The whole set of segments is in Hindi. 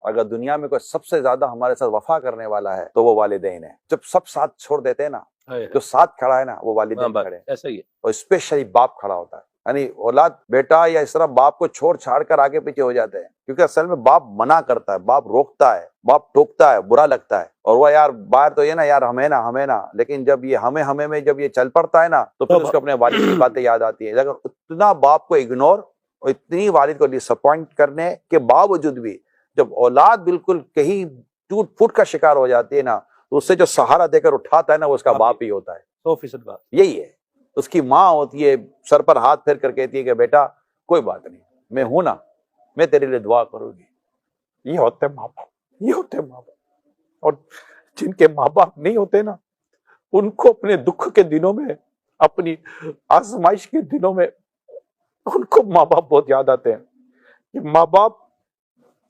अगर दुनिया में कोई सबसे ज्यादा हमारे साथ वफा करने वाला है तो वो वालिदैन है। जब सब साथ छोड़ देते हैं ना, जो साथ खड़ा है ना वो वालिदैन खड़े हैं। ऐसा ही है। और स्पेशली बाप खड़ा होता है, यानी औलाद बेटा या इस तरह बाप को छोड़ छाड़ कर आगे पीछे हो जाते हैं, क्योंकि असल में बाप मना करता है, बाप रोकता है, बाप टोकता है, बुरा लगता है। और वो यार बाहर तो ये ना यार हमें ना, लेकिन जब ये हमें में जब ये चल पड़ता है ना तो फिर उसको अपने वालिद की बातें याद आती है। अगर उतना बाप को इग्नोर और इतनी वालिद को डिसअपॉइंट करने के बावजूद भी जब औलाद बिल्कुल कहीं टूट फूट का शिकार हो जाती है ना, तो उससे जो सहारा देकर उठाता है ना वो उसका बाप ही होता है। 100% बात यही है। उसकी माँ होती है, सर पर हाथ फेर कर कहती है कि बेटा कोई बात नहीं, मैं हूं ना, मैं तेरे लिए दुआ करूंगी। ये होते माँ बाप, ये होते माँ बाप। और जिनके माँ बाप नहीं होते ना, उनको अपने दुख के दिनों में, अपनी आजमाइश के दिनों में उनको माँ बाप बहुत याद आते हैं। कि माँ बाप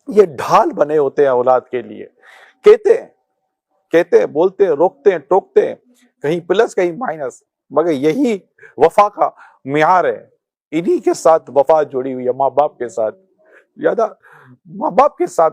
ये ढाल बने होते हैं औलाद के लिए। कहते हैं, बोलते हैं, रोकते हैं, टोकते हैं, कहीं प्लस कहीं माइनस, मगर यही वफा का मियार है। इन्हीं के साथ वफा जुड़ी हुई है, माँ बाप के साथ। ज्यादा माँ बाप के साथ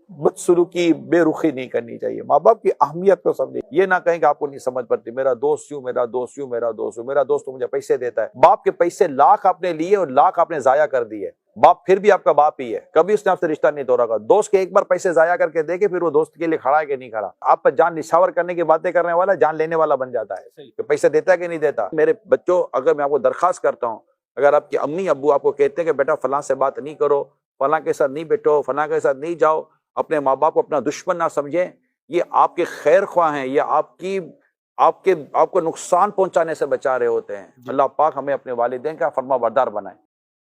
बदसलूकी, बेरुखी नहीं करनी चाहिए। माँ बाप की अहमियत को समझे। ये ना कहें कि आपको नहीं समझ पड़ती, मेरा दोस्त यूं, मेरा दोस्त यूं, मेरा दोस्त तो मुझे पैसे देता है। बाप के पैसे लाख आपने लिए और लाख आपने जाया कर दिए, बाप फिर भी आपका बाप ही है। कभी उसने आपसे रिश्ता नहीं तोड़ा। दोस्त के एक बार पैसे जाया करके देखे, फिर वो दोस्त के लिए खड़ा है कि नहीं खड़ा। आप पर जान निछावर करने की बातें करने वाला जान लेने वाला बन जाता है कि पैसे देता है कि नहीं देता। मेरे बच्चों, अगर मैं आपको दरखास्त करता हूँ, अगर आपकी अम्मी अब्बू आपको कहते हैं कि बेटा फलां से बात नहीं करो, फलां के साथ नहीं बैठो, फलां के साथ नहीं जाओ, अपने माँ बाप को अपना दुश्मन ना समझें, ये आपके खैर ख्वाह हैं, ये आपको नुकसान पहुंचाने से बचा रहे होते हैं। अल्लाह पाक हमें अपने वालिदैन का फर्माबरदार बनाए।